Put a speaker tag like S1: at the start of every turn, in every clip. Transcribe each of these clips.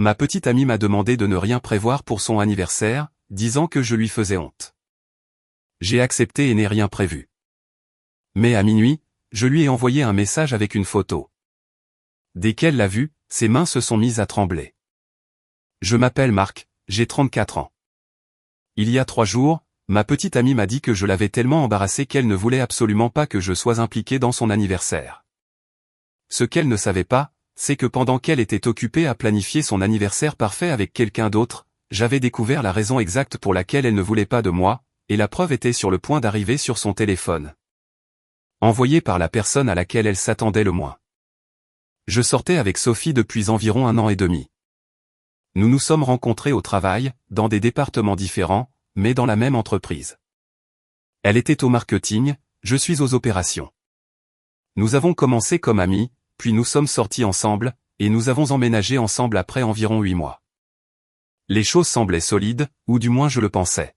S1: Ma petite amie m'a demandé de ne rien prévoir pour son anniversaire, disant que je lui faisais honte. J'ai accepté et n'ai rien prévu. Mais à minuit, je lui ai envoyé un message avec une photo. Dès qu'elle l'a vue, ses mains se sont mises à trembler. Je m'appelle Marc, j'ai 34 ans. Il y a 3 jours, ma petite amie m'a dit que je l'avais tellement embarrassée qu'elle ne voulait absolument pas que je sois impliqué dans son anniversaire. Ce qu'elle ne savait pas, c'est que pendant qu'elle était occupée à planifier son anniversaire parfait avec quelqu'un d'autre, j'avais découvert la raison exacte pour laquelle elle ne voulait pas de moi, et la preuve était sur le point d'arriver sur son téléphone. Envoyé par la personne à laquelle elle s'attendait le moins. Je sortais avec Sophie depuis environ 1 an et demi. Nous nous sommes rencontrés au travail, dans des départements différents, mais dans la même entreprise. Elle était au marketing, je suis aux opérations. Nous avons commencé comme amis, puis nous sommes sortis ensemble, et nous avons emménagé ensemble après environ 8 mois. Les choses semblaient solides, ou du moins je le pensais.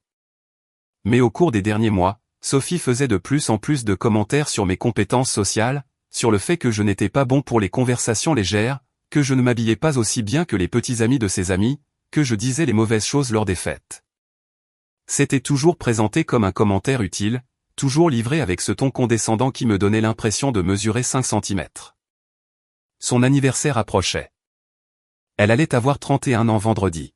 S1: Mais au cours des derniers mois, Sophie faisait de plus en plus de commentaires sur mes compétences sociales, sur le fait que je n'étais pas bon pour les conversations légères, que je ne m'habillais pas aussi bien que les petits amis de ses amis, que je disais les mauvaises choses lors des fêtes. C'était toujours présenté comme un commentaire utile, toujours livré avec ce ton condescendant qui me donnait l'impression de mesurer 5 cm. Son anniversaire approchait. Elle allait avoir 31 ans vendredi.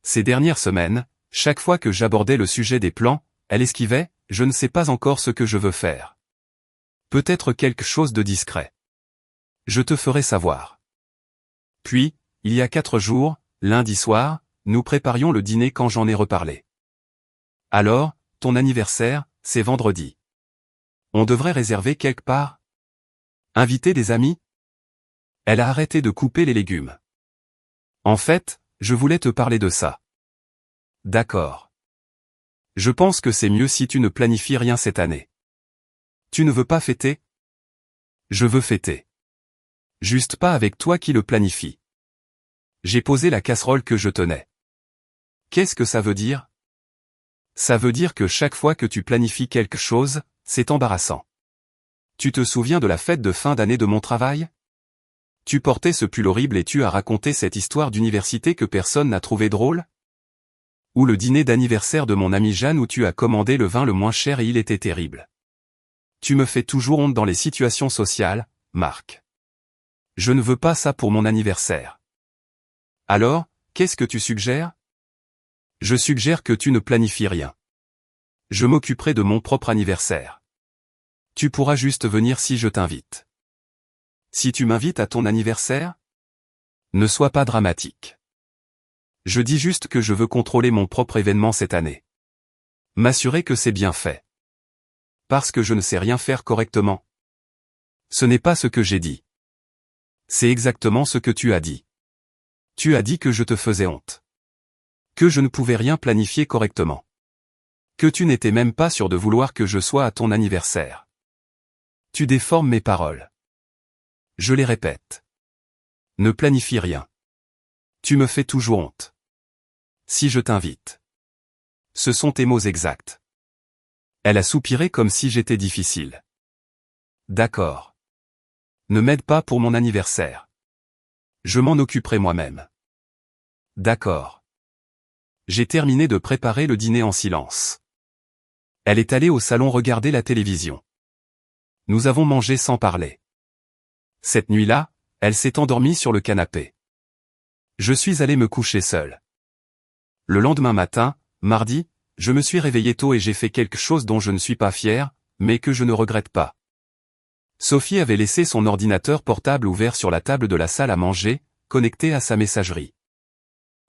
S1: Ces dernières semaines, chaque fois que j'abordais le sujet des plans, elle esquivait, je ne sais pas encore ce que je veux faire. Peut-être quelque chose de discret. Je te ferai savoir. Puis, il y a 4 jours, lundi soir, nous préparions le dîner quand j'en ai reparlé. Alors, ton anniversaire, c'est vendredi. On devrait réserver quelque part? Inviter des amis? Elle a arrêté de couper les légumes. En fait, je voulais te parler de ça. D'accord. Je pense que c'est mieux si tu ne planifies rien cette année. Tu ne veux pas fêter? Je veux fêter. Juste pas avec toi qui le planifie. J'ai posé la casserole que je tenais. Qu'est-ce que ça veut dire? Ça veut dire que chaque fois que tu planifies quelque chose, c'est embarrassant. Tu te souviens de la fête de fin d'année de mon travail? Tu portais ce pull horrible et tu as raconté cette histoire d'université que personne n'a trouvé drôle? Ou le dîner d'anniversaire de mon amie Jeanne où tu as commandé le vin le moins cher et il était terrible. Tu me fais toujours honte dans les situations sociales, Marc. Je ne veux pas ça pour mon anniversaire. Alors, qu'est-ce que tu suggères? Je suggère que tu ne planifies rien. Je m'occuperai de mon propre anniversaire. Tu pourras juste venir si je t'invite. Si tu m'invites à ton anniversaire? Ne sois pas dramatique. Je dis juste que je veux contrôler mon propre événement cette année. M'assurer que c'est bien fait. Parce que je ne sais rien faire correctement. Ce n'est pas ce que j'ai dit. C'est exactement ce que tu as dit. Tu as dit que je te faisais honte. Que je ne pouvais rien planifier correctement. Que tu n'étais même pas sûr de vouloir que je sois à ton anniversaire. Tu déformes mes paroles. Je les répète. Ne planifie rien. Tu me fais toujours honte. Si je t'invite. Ce sont tes mots exacts. Elle a soupiré comme si j'étais difficile. D'accord. Ne m'aide pas pour mon anniversaire. Je m'en occuperai moi-même. D'accord. J'ai terminé de préparer le dîner en silence. Elle est allée au salon regarder la télévision. Nous avons mangé sans parler. Cette nuit-là, elle s'est endormie sur le canapé. Je suis allé me coucher seul. Le lendemain matin, mardi, je me suis réveillé tôt et j'ai fait quelque chose dont je ne suis pas fier, mais que je ne regrette pas. Sophie avait laissé son ordinateur portable ouvert sur la table de la salle à manger, connecté à sa messagerie.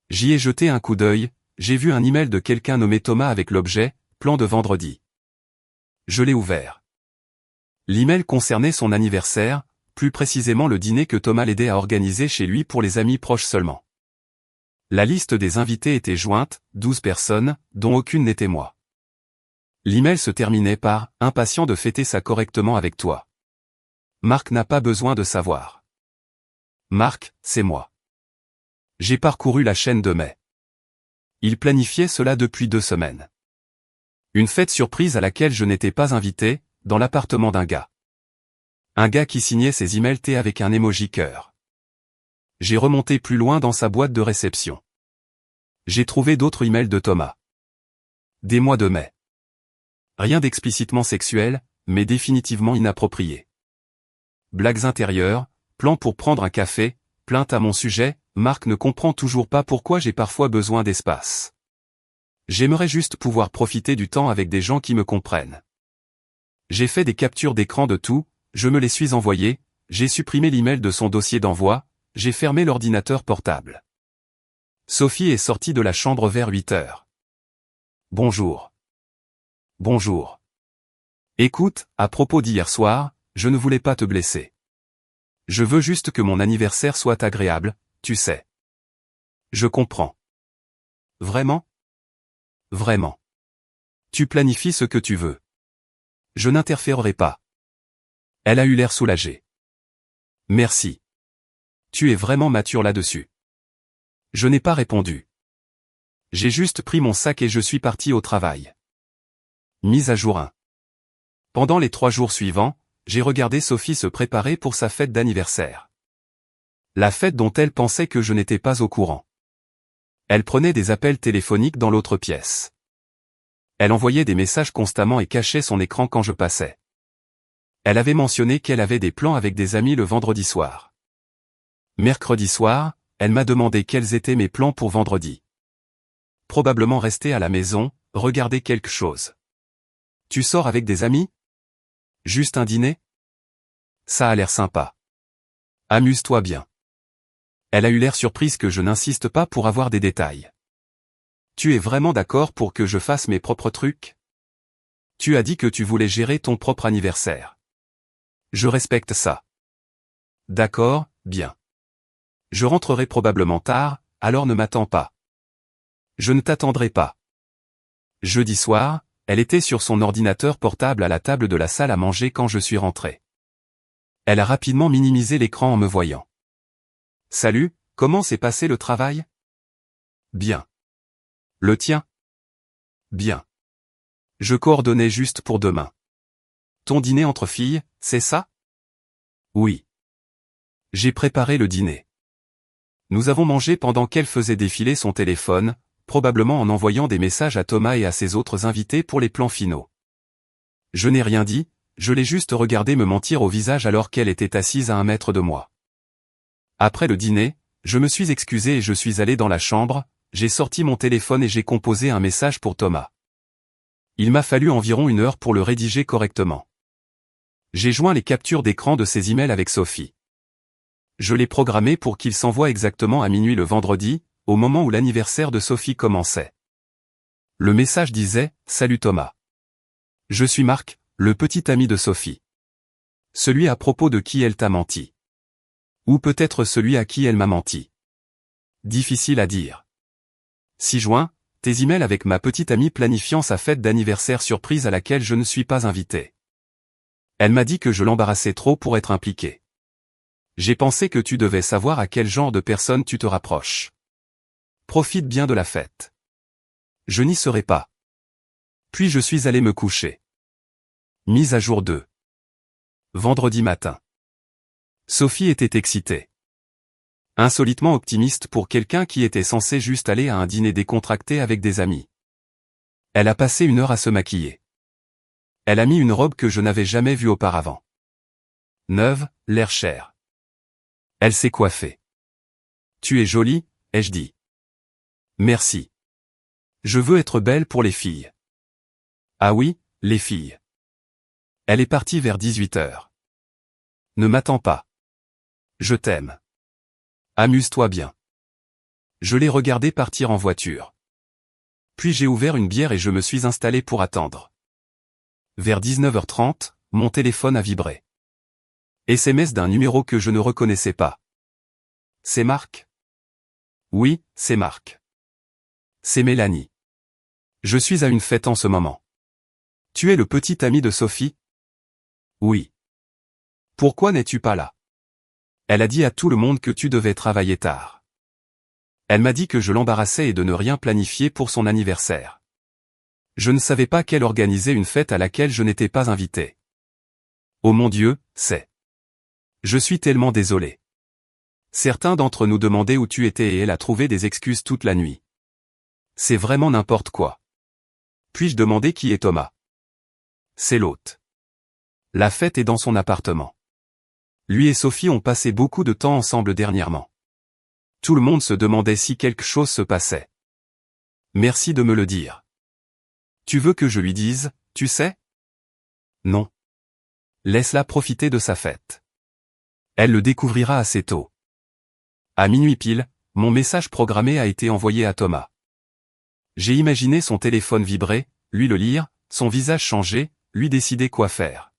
S1: J'y ai jeté un coup d'œil, j'ai vu un email de quelqu'un nommé Thomas avec l'objet « Plan de vendredi ». Je l'ai ouvert. L'email concernait son anniversaire, plus précisément le dîner que Thomas l'aidait à organiser chez lui pour les amis proches seulement. La liste des invités était jointe, 12 personnes, dont aucune n'était moi. L'email se terminait par « Impatient de fêter ça correctement avec toi. Marc n'a pas besoin de savoir. » Marc, c'est moi. J'ai parcouru la chaîne de mai. Il planifiait cela depuis 2 semaines. Une fête surprise à laquelle je n'étais pas invité, dans l'appartement d'un gars. Un gars qui signait ses emails T avec un emoji cœur. J'ai remonté plus loin dans sa boîte de réception. J'ai trouvé d'autres emails de Thomas. Des mois de mai. Rien d'explicitement sexuel, mais définitivement inapproprié. Blagues intérieures, plans pour prendre un café, plainte à mon sujet, Marc ne comprend toujours pas pourquoi j'ai parfois besoin d'espace. J'aimerais juste pouvoir profiter du temps avec des gens qui me comprennent. J'ai fait des captures d'écran de tout, je me les suis envoyées, j'ai supprimé l'email de son dossier d'envoi, j'ai fermé l'ordinateur portable. Sophie est sortie de la chambre vers 8 heures. Bonjour. Bonjour. Écoute, à propos d'hier soir, je ne voulais pas te blesser. Je veux juste que mon anniversaire soit agréable, tu sais. Je comprends. Vraiment? Vraiment. Tu planifies ce que tu veux. Je n'interférerai pas. Elle a eu l'air soulagée. Merci. Tu es vraiment mature là-dessus. Je n'ai pas répondu. J'ai juste pris mon sac et je suis parti au travail. Mise à jour 1. Pendant les 3 jours suivants, j'ai regardé Sophie se préparer pour sa fête d'anniversaire. La fête dont elle pensait que je n'étais pas au courant. Elle prenait des appels téléphoniques dans l'autre pièce. Elle envoyait des messages constamment et cachait son écran quand je passais. Elle avait mentionné qu'elle avait des plans avec des amis le vendredi soir. Mercredi soir, elle m'a demandé quels étaient mes plans pour vendredi. Probablement rester à la maison, regarder quelque chose. Tu sors avec des amis? Juste un dîner? Ça a l'air sympa. Amuse-toi bien. Elle a eu l'air surprise que je n'insiste pas pour avoir des détails. Tu es vraiment d'accord pour que je fasse mes propres trucs? Tu as dit que tu voulais gérer ton propre anniversaire. Je respecte ça. D'accord, bien. Je rentrerai probablement tard, alors ne m'attends pas. Je ne t'attendrai pas. Jeudi soir, elle était sur son ordinateur portable à la table de la salle à manger quand je suis rentré. Elle a rapidement minimisé l'écran en me voyant. Salut, comment s'est passé le travail? Bien. Le tien? Bien. Je coordonnais juste pour demain. Ton dîner entre filles, c'est ça? Oui. J'ai préparé le dîner. Nous avons mangé pendant qu'elle faisait défiler son téléphone, probablement en envoyant des messages à Thomas et à ses autres invités pour les plans finaux. Je n'ai rien dit, je l'ai juste regardé me mentir au visage alors qu'elle était assise à 1 mètre de moi. Après le dîner, je me suis excusé et je suis allé dans la chambre, j'ai sorti mon téléphone et j'ai composé un message pour Thomas. Il m'a fallu environ 1 heure pour le rédiger correctement. J'ai joint les captures d'écran de ses emails avec Sophie. Je l'ai programmé pour qu'il s'envoie exactement à minuit le vendredi, au moment où l'anniversaire de Sophie commençait. Le message disait « Salut Thomas. Je suis Marc, le petit ami de Sophie. Celui à propos de qui elle t'a menti. Ou peut-être celui à qui elle m'a menti. Difficile à dire. 6 juin, tes emails avec ma petite amie planifiant sa fête d'anniversaire surprise à laquelle je ne suis pas invité. Elle m'a dit que je l'embarrassais trop pour être impliqué. J'ai pensé que tu devais savoir à quel genre de personne tu te rapproches. Profite bien de la fête. Je n'y serai pas. Puis je suis allé me coucher. Mise à jour 2. Vendredi matin. Sophie était excitée. Insolitement optimiste pour quelqu'un qui était censé juste aller à un dîner décontracté avec des amis. Elle a passé 1 heure à se maquiller. Elle a mis une robe que je n'avais jamais vue auparavant. Neuve, l'air cher. Elle s'est coiffée. Tu es jolie, ai-je dit. Merci. Je veux être belle pour les filles. Ah oui, les filles. Elle est partie vers 18 heures. Ne m'attends pas. Je t'aime. Amuse-toi bien. Je l'ai regardée partir en voiture. Puis j'ai ouvert une bière et je me suis installé pour attendre. Vers 19h30, mon téléphone a vibré. SMS d'un numéro que je ne reconnaissais pas. C'est Marc? Oui, c'est Marc. C'est Mélanie. Je suis à une fête en ce moment. Tu es le petit ami de Sophie? Oui. Pourquoi n'es-tu pas là? Elle a dit à tout le monde que tu devais travailler tard. Elle m'a dit que je l'embarrassais et de ne rien planifier pour son anniversaire. Je ne savais pas qu'elle organisait une fête à laquelle je n'étais pas invité. Oh mon Dieu, c'est... Je suis tellement désolé. Certains d'entre nous demandaient où tu étais et elle a trouvé des excuses toute la nuit. C'est vraiment n'importe quoi. Puis-je demander qui est Thomas? C'est l'hôte. La fête est dans son appartement. Lui et Sophie ont passé beaucoup de temps ensemble dernièrement. Tout le monde se demandait si quelque chose se passait. Merci de me le dire. Tu veux que je lui dise, tu sais? Non. Laisse-la profiter de sa fête. Elle le découvrira assez tôt. À minuit pile, mon message programmé a été envoyé à Thomas. J'ai imaginé son téléphone vibrer, lui le lire, son visage changer, lui décider quoi faire.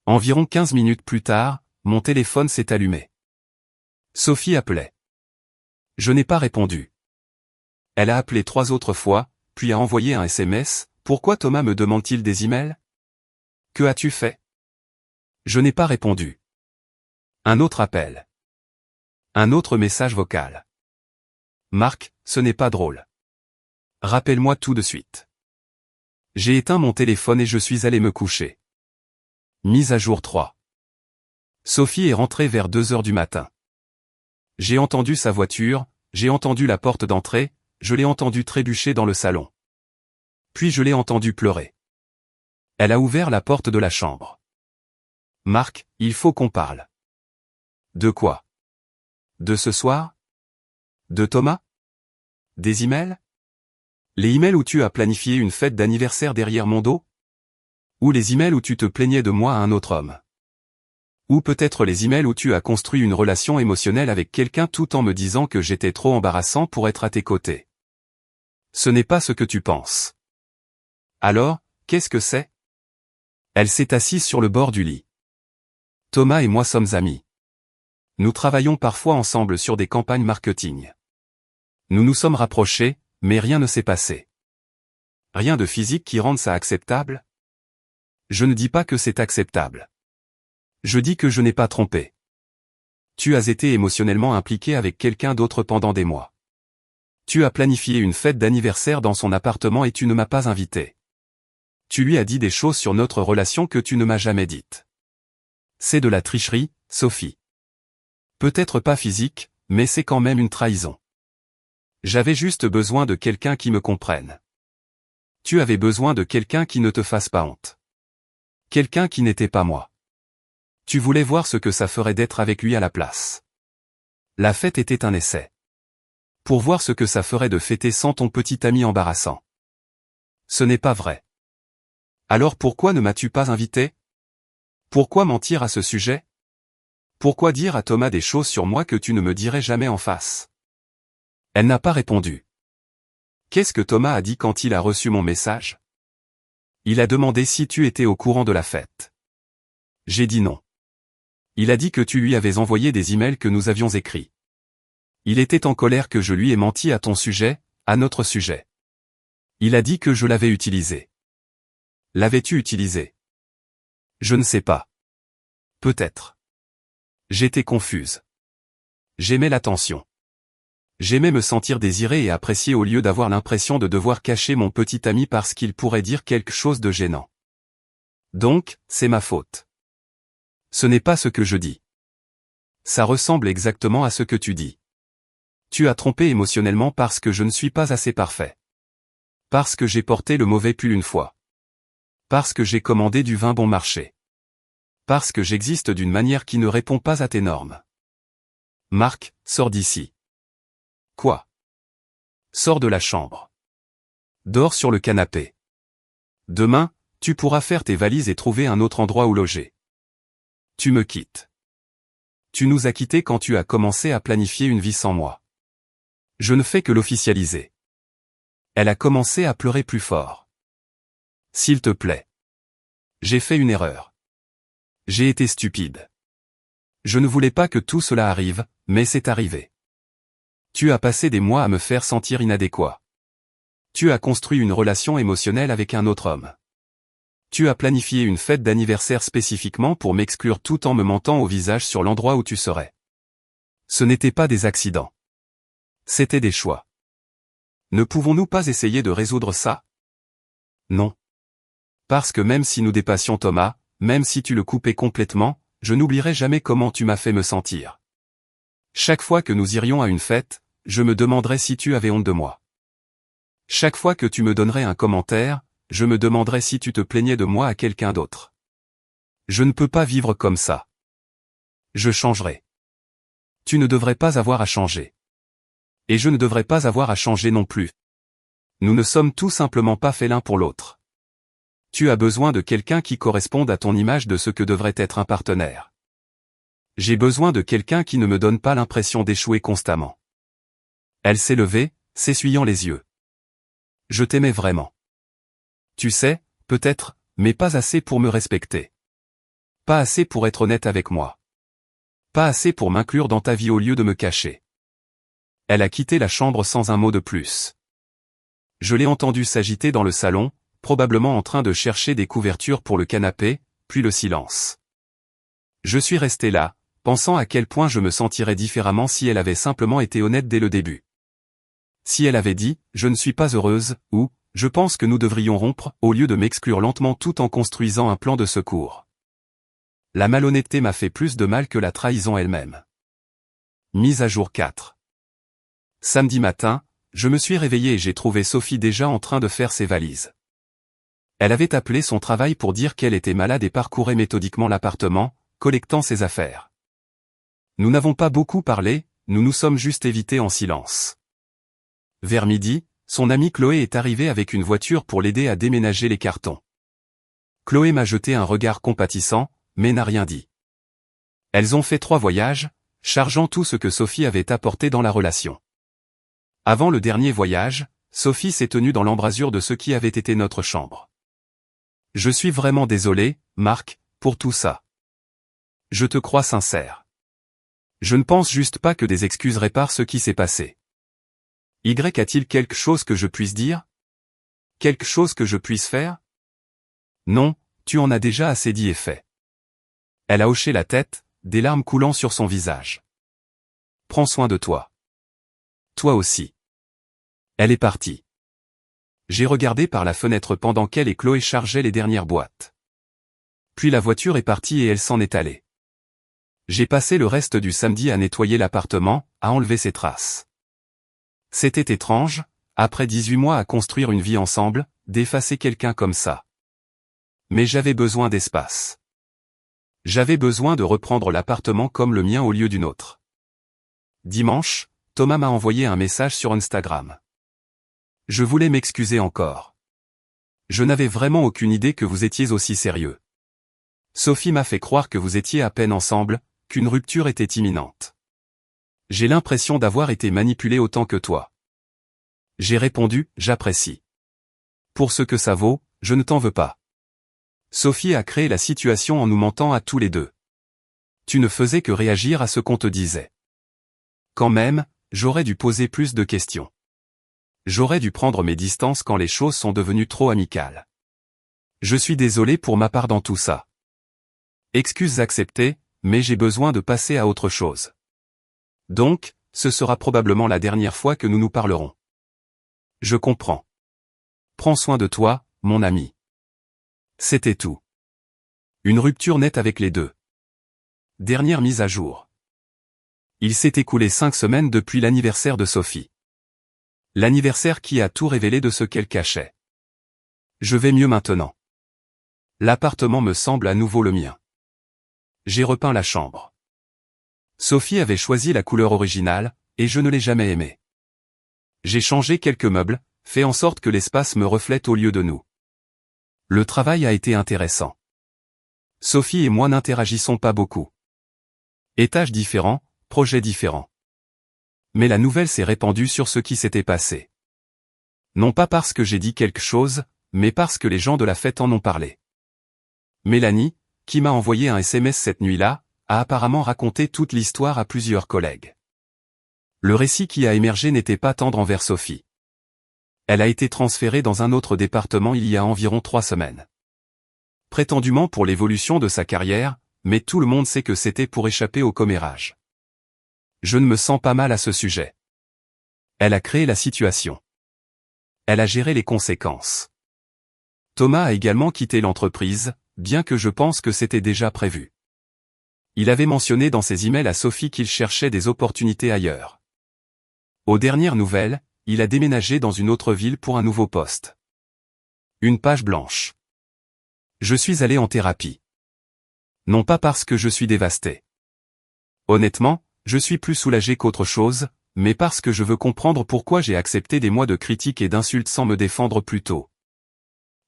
S1: Environ 15 minutes plus tard, mon téléphone s'est allumé. Sophie appelait. Je n'ai pas répondu. Elle a appelé 3 autres fois, puis a envoyé un SMS, « Pourquoi Thomas me demande-t-il des emails? Que as-tu fait ?» Je n'ai pas répondu. Un autre appel. Un autre message vocal. Marc, ce n'est pas drôle. Rappelle-moi tout de suite. J'ai éteint mon téléphone et je suis allé me coucher. Mise à jour 3. Sophie est rentrée vers 2 heures du matin. J'ai entendu sa voiture, j'ai entendu la porte d'entrée, je l'ai entendu trébucher dans le salon. Puis je l'ai entendu pleurer. Elle a ouvert la porte de la chambre. Marc, il faut qu'on parle. De quoi? De ce soir? De Thomas? Des emails? Les emails où tu as planifié une fête d'anniversaire derrière mon dos? Ou les emails où tu te plaignais de moi à un autre homme? Ou peut-être les emails où tu as construit une relation émotionnelle avec quelqu'un tout en me disant que j'étais trop embarrassant pour être à tes côtés. Ce n'est pas ce que tu penses. Alors, qu'est-ce que c'est? Elle s'est assise sur le bord du lit. Thomas et moi sommes amis. Nous travaillons parfois ensemble sur des campagnes marketing. Nous nous sommes rapprochés, mais rien ne s'est passé. Rien de physique qui rende ça acceptable? Je ne dis pas que c'est acceptable. Je dis que je n'ai pas trompé. Tu as été émotionnellement impliqué avec quelqu'un d'autre pendant des mois. Tu as planifié une fête d'anniversaire dans son appartement et tu ne m'as pas invité. Tu lui as dit des choses sur notre relation que tu ne m'as jamais dites. C'est de la tricherie, Sophie. Peut-être pas physique, mais c'est quand même une trahison. J'avais juste besoin de quelqu'un qui me comprenne. Tu avais besoin de quelqu'un qui ne te fasse pas honte. Quelqu'un qui n'était pas moi. Tu voulais voir ce que ça ferait d'être avec lui à la place. La fête était un essai. Pour voir ce que ça ferait de fêter sans ton petit ami embarrassant. Ce n'est pas vrai. Alors pourquoi ne m'as-tu pas invité? Pourquoi mentir à ce sujet? Pourquoi dire à Thomas des choses sur moi que tu ne me dirais jamais en face? Elle n'a pas répondu. Qu'est-ce que Thomas a dit quand il a reçu mon message? Il a demandé si tu étais au courant de la fête. J'ai dit non. Il a dit que tu lui avais envoyé des emails que nous avions écrits. Il était en colère que je lui ai menti à ton sujet, à notre sujet. Il a dit que je l'avais utilisé. L'avais-tu utilisé? Je ne sais pas. Peut-être. J'étais confuse. J'aimais l'attention. J'aimais me sentir désiré et apprécié au lieu d'avoir l'impression de devoir cacher mon petit ami parce qu'il pourrait dire quelque chose de gênant. Donc, c'est ma faute. Ce n'est pas ce que je dis. Ça ressemble exactement à ce que tu dis. Tu as trompé émotionnellement parce que je ne suis pas assez parfait. Parce que j'ai porté le mauvais pull une fois. Parce que j'ai commandé du vin bon marché. Parce que j'existe d'une manière qui ne répond pas à tes normes. Marc, sors d'ici. Quoi? Sors de la chambre. Dors sur le canapé. Demain, tu pourras faire tes valises et trouver un autre endroit où loger. Tu me quittes. Tu nous as quittés quand tu as commencé à planifier une vie sans moi. Je ne fais que l'officialiser. Elle a commencé à pleurer plus fort. S'il te plaît. J'ai fait une erreur. J'ai été stupide. Je ne voulais pas que tout cela arrive, mais c'est arrivé. Tu as passé des mois à me faire sentir inadéquat. Tu as construit une relation émotionnelle avec un autre homme. Tu as planifié une fête d'anniversaire spécifiquement pour m'exclure tout en me mentant au visage sur l'endroit où tu serais. Ce n'étaient pas des accidents. C'étaient des choix. Ne pouvons-nous pas essayer de résoudre ça? Non. Parce que même si nous dépassions Thomas, même si tu le coupais complètement, je n'oublierai jamais comment tu m'as fait me sentir. Chaque fois que nous irions à une fête, je me demanderais si tu avais honte de moi. Chaque fois que tu me donnerais un commentaire, je me demanderais si tu te plaignais de moi à quelqu'un d'autre. Je ne peux pas vivre comme ça. Je changerai. Tu ne devrais pas avoir à changer. Et je ne devrais pas avoir à changer non plus. Nous ne sommes tout simplement pas faits l'un pour l'autre. Tu as besoin de quelqu'un qui corresponde à ton image de ce que devrait être un partenaire. J'ai besoin de quelqu'un qui ne me donne pas l'impression d'échouer constamment. Elle s'est levée, s'essuyant les yeux. Je t'aimais vraiment. Tu sais, peut-être, mais pas assez pour me respecter. Pas assez pour être honnête avec moi. Pas assez pour m'inclure dans ta vie au lieu de me cacher. Elle a quitté la chambre sans un mot de plus. Je l'ai entendue s'agiter dans le salon, probablement en train de chercher des couvertures pour le canapé, puis le silence. Je suis resté là, pensant à quel point je me sentirais différemment si elle avait simplement été honnête dès le début. Si elle avait dit « je ne suis pas heureuse » ou « je pense que nous devrions rompre » au lieu de m'exclure lentement tout en construisant un plan de secours. La malhonnêteté m'a fait plus de mal que la trahison elle-même. Mise à jour 4. Samedi matin, je me suis réveillé et j'ai trouvé Sophie déjà en train de faire ses valises. Elle avait appelé son travail pour dire qu'elle était malade et parcourait méthodiquement l'appartement, collectant ses affaires. Nous n'avons pas beaucoup parlé, nous nous sommes juste évités en silence. Vers midi, son amie Chloé est arrivée avec une voiture pour l'aider à déménager les cartons. Chloé m'a jeté un regard compatissant, mais n'a rien dit. Elles ont fait 3 voyages, chargeant tout ce que Sophie avait apporté dans la relation. Avant le dernier voyage, Sophie s'est tenue dans l'embrasure de ce qui avait été notre chambre. Je suis vraiment désolé, Marc, pour tout ça. Je te crois sincère. Je ne pense juste pas que des excuses réparent ce qui s'est passé. Y a-t-il quelque chose que je puisse dire? Quelque chose que je puisse faire? Non, tu en as déjà assez dit et fait. Elle a hoché la tête, des larmes coulant sur son visage. Prends soin de toi. Toi aussi. Elle est partie. J'ai regardé par la fenêtre pendant qu'elle et Chloé chargeaient les dernières boîtes. Puis la voiture est partie et elle s'en est allée. J'ai passé le reste du samedi à nettoyer l'appartement, à enlever ses traces. C'était étrange, après 18 mois à construire une vie ensemble, d'effacer quelqu'un comme ça. Mais j'avais besoin d'espace. J'avais besoin de reprendre l'appartement comme le mien au lieu d'une autre. Dimanche, Thomas m'a envoyé un message sur Instagram. Je voulais m'excuser encore. Je n'avais vraiment aucune idée que vous étiez aussi sérieux. Sophie m'a fait croire que vous étiez à peine ensemble, qu'une rupture était imminente. J'ai l'impression d'avoir été manipulé autant que toi. J'ai répondu, j'apprécie. Pour ce que ça vaut, je ne t'en veux pas. Sophie a créé la situation en nous mentant à tous les deux. Tu ne faisais que réagir à ce qu'on te disait. Quand même, j'aurais dû poser plus de questions. J'aurais dû prendre mes distances quand les choses sont devenues trop amicales. Je suis désolé pour ma part dans tout ça. Excuses acceptées, mais j'ai besoin de passer à autre chose. Donc, ce sera probablement la dernière fois que nous nous parlerons. Je comprends. Prends soin de toi, mon ami. C'était tout. Une rupture nette avec les deux. Dernière mise à jour. Il s'est écoulé 5 semaines depuis l'anniversaire de Sophie. L'anniversaire qui a tout révélé de ce qu'elle cachait. Je vais mieux maintenant. L'appartement me semble à nouveau le mien. J'ai repeint la chambre. Sophie avait choisi la couleur originale, et je ne l'ai jamais aimée. J'ai changé quelques meubles, fait en sorte que l'espace me reflète au lieu de nous. Le travail a été intéressant. Sophie et moi n'interagissons pas beaucoup. Étages différents, projets différents. Mais la nouvelle s'est répandue sur ce qui s'était passé. Non pas parce que j'ai dit quelque chose, mais parce que les gens de la fête en ont parlé. Mélanie, qui m'a envoyé un SMS cette nuit-là, a apparemment raconté toute l'histoire à plusieurs collègues. Le récit qui a émergé n'était pas tendre envers Sophie. Elle a été transférée dans un autre département il y a environ 3 semaines. Prétendument pour l'évolution de sa carrière, mais tout le monde sait que c'était pour échapper au commérage. Je ne me sens pas mal à ce sujet. Elle a créé la situation. Elle a géré les conséquences. Thomas a également quitté l'entreprise, bien que je pense que c'était déjà prévu. Il avait mentionné dans ses emails à Sophie qu'il cherchait des opportunités ailleurs. Aux dernières nouvelles, il a déménagé dans une autre ville pour un nouveau poste. Une page blanche. Je suis allé en thérapie. Non pas parce que je suis dévasté. Honnêtement, je suis plus soulagé qu'autre chose, mais parce que je veux comprendre pourquoi j'ai accepté des mois de critiques et d'insultes sans me défendre plus tôt.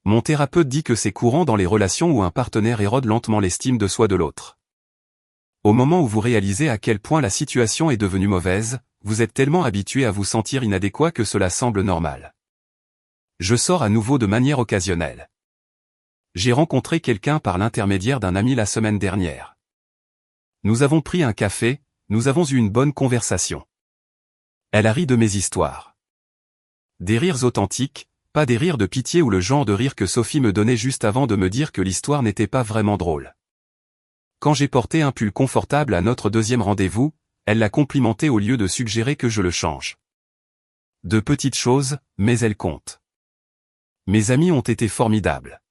S1: Mon thérapeute dit que c'est courant dans les relations où un partenaire érode lentement l'estime de soi de l'autre. Au moment où vous réalisez à quel point la situation est devenue mauvaise, vous êtes tellement habitué à vous sentir inadéquat que cela semble normal. Je sors à nouveau de manière occasionnelle. J'ai rencontré quelqu'un par l'intermédiaire d'un ami la semaine dernière. Nous avons pris un café, nous avons eu une bonne conversation. Elle a ri de mes histoires. Des rires authentiques, pas des rires de pitié ou le genre de rire que Sophie me donnait juste avant de me dire que l'histoire n'était pas vraiment drôle. Quand j'ai porté un pull confortable à notre deuxième rendez-vous, elle l'a complimenté au lieu de suggérer que je le change. De petites choses, mais elles comptent. Mes amis ont été formidables.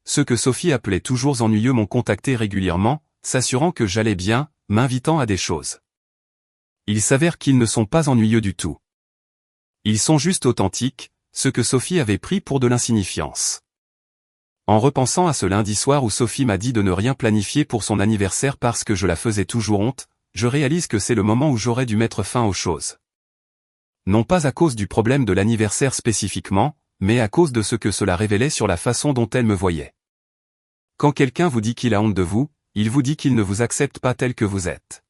S1: Ceux que Sophie appelait toujours ennuyeux m'ont contacté régulièrement, s'assurant que j'allais bien, m'invitant à des choses. Il s'avère qu'ils ne sont pas ennuyeux du tout. Ils sont juste authentiques, ce que Sophie avait pris pour de l'insignifiance. En repensant à ce lundi soir où Sophie m'a dit de ne rien planifier pour son anniversaire parce que je la faisais toujours honte, je réalise que c'est le moment où j'aurais dû mettre fin aux choses. Non pas à cause du problème de l'anniversaire spécifiquement, mais à cause de ce que cela révélait sur la façon dont elle me voyait. Quand quelqu'un vous dit qu'il a honte de vous, il vous dit qu'il ne vous accepte pas tel que vous êtes.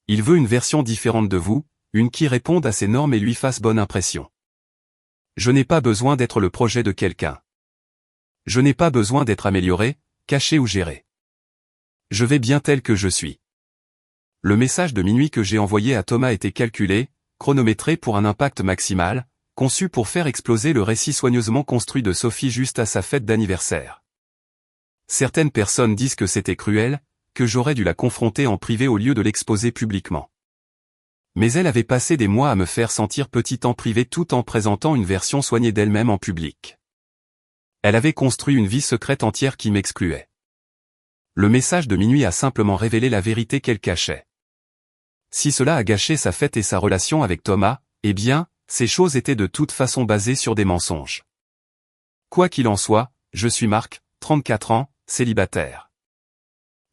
S1: Il veut une version différente de vous, une qui réponde à ses normes et lui fasse bonne impression. Je n'ai pas besoin d'être le projet de quelqu'un. Je n'ai pas besoin d'être amélioré, caché ou géré. Je vais bien tel que je suis. Le message de minuit que j'ai envoyé à Thomas était calculé, chronométré pour un impact maximal, conçu pour faire exploser le récit soigneusement construit de Sophie juste à sa fête d'anniversaire. Certaines personnes disent que c'était cruel, que j'aurais dû la confronter en privé au lieu de l'exposer publiquement. Mais elle avait passé des mois à me faire sentir petite en privé tout en présentant une version soignée d'elle-même en public. Elle avait construit une vie secrète entière qui m'excluait. Le message de minuit a simplement révélé la vérité qu'elle cachait. Si cela a gâché sa fête et sa relation avec Thomas, eh bien, ces choses étaient de toute façon basées sur des mensonges. Quoi qu'il en soit, je suis Marc, 34 ans, célibataire.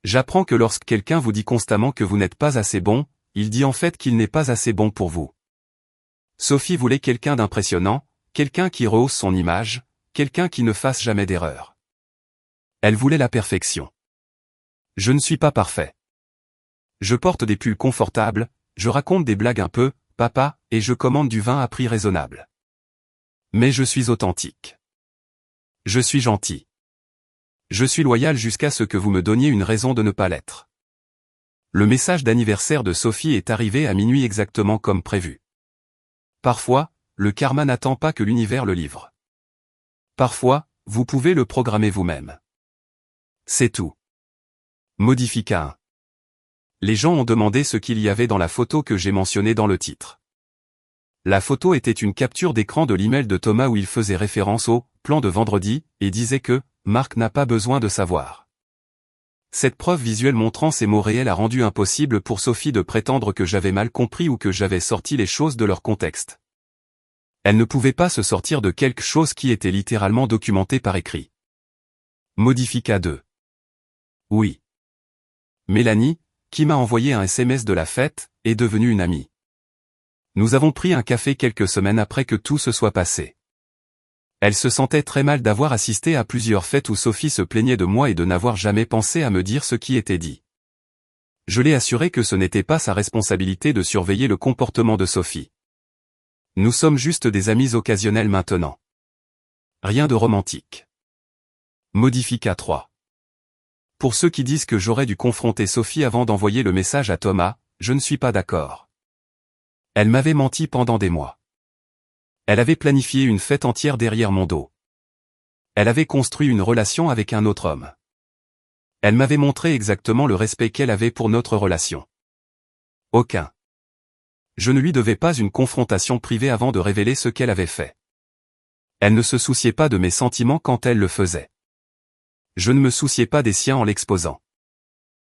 S1: J'apprends que lorsque quelqu'un vous dit constamment que vous n'êtes pas assez bon, il dit en fait qu'il n'est pas assez bon pour vous. Sophie voulait quelqu'un d'impressionnant, quelqu'un qui rehausse son image, quelqu'un qui ne fasse jamais d'erreur. Elle voulait la perfection. Je ne suis pas parfait. Je porte des pulls confortables, je raconte des blagues un peu, papa, et je commande du vin à prix raisonnable. Mais je suis authentique. Je suis gentil. Je suis loyal jusqu'à ce que vous me donniez une raison de ne pas l'être. Le message d'anniversaire de Sophie est arrivé à minuit exactement comme prévu. Parfois, le karma n'attend pas que l'univers le livre. Parfois, vous pouvez le programmer vous-même. C'est tout. Modifica 1. Les gens ont demandé ce qu'il y avait dans la photo que j'ai mentionnée dans le titre. La photo était une capture d'écran de l'email de Thomas où il faisait référence au « plan de vendredi » et disait que « Marc n'a pas besoin de savoir ». Cette preuve visuelle montrant ces mots réels a rendu impossible pour Sophie de prétendre que j'avais mal compris ou que j'avais sorti les choses de leur contexte. Elle ne pouvait pas se sortir de quelque chose qui était littéralement documenté par écrit. Modifica 2. Oui. Mélanie, qui m'a envoyé un SMS de la fête, est devenue une amie. Nous avons pris un café quelques semaines après que tout se soit passé. Elle se sentait très mal d'avoir assisté à plusieurs fêtes où Sophie se plaignait de moi et de n'avoir jamais pensé à me dire ce qui était dit. Je l'ai assuré que ce n'était pas sa responsabilité de surveiller le comportement de Sophie. Nous sommes juste des amis occasionnels maintenant. Rien de romantique. Modifica 3. Pour ceux qui disent que j'aurais dû confronter Sophie avant d'envoyer le message à Thomas, je ne suis pas d'accord. Elle m'avait menti pendant des mois. Elle avait planifié une fête entière derrière mon dos. Elle avait construit une relation avec un autre homme. Elle m'avait montré exactement le respect qu'elle avait pour notre relation. Aucun. Je ne lui devais pas une confrontation privée avant de révéler ce qu'elle avait fait. Elle ne se souciait pas de mes sentiments quand elle le faisait. Je ne me souciais pas des siens en l'exposant.